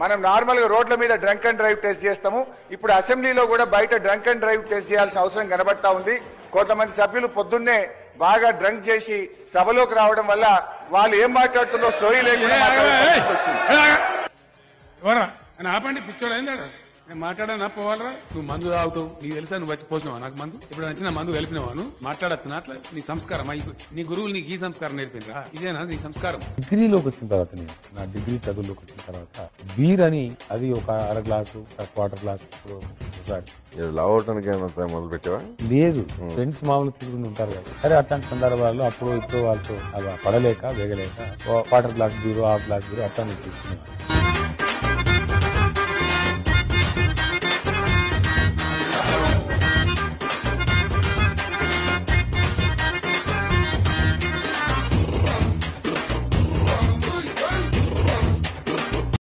మనం నార్మల్ గా రోడ్ల మీద డ్రంక్ అండ్ డ్రైవ్ టెస్ట్ చేస్తాము. ఇప్పుడు అసెంబ్లీలో కూడా బయట డ్రంక్ అండ్ డ్రైవ్ టెస్ట్ చేయాల్సిన అవసరం కనబడతా ఉంది. కొంతమంది సభ్యులు పొద్దున్నే బాగా డ్రంక్ చేసి సభలోకి రావడం వల్ల వాళ్ళు ఏం మాట్లాడుతుందో సోయి లేకుండా ఆపండి పిచ్చోడు అయిందాడు. నేను మాట్లాడానా పోవాలరా? నువ్వు మందు తాగుతావు, నీకు తెలుసా? నువ్వు వచ్చి పోసినావా నాకు మందు? ఇప్పుడు వచ్చిన మందు కలిపినావా? నువ్వు మాట్లాడచ్చు అట్లా నీ సంస్కారం. నీ గురువులు నీకు ఈ సంస్కారం నేర్పిందిరా? ఇదేనా నీ సంస్కారం? డిగ్రీలోకి వచ్చిన తర్వాత నేను నా డిగ్రీ చదువులోకి వచ్చిన తర్వాత బీర్ అని అది ఒక అర గ్లాసు క్వార్టర్ గ్లాసు మొదలు పెట్టావా? లేదు, ఫ్రెండ్స్ మామూలు తీసుకుని ఉంటారు కదా. సరే అట్లాంటి సందర్భాల్లో అప్పుడు ఇప్పుడు వాళ్ళతో అలా పడలేక వేగలేక quarter glass beer half glass beer అట్లా తీసుకునేవాడు.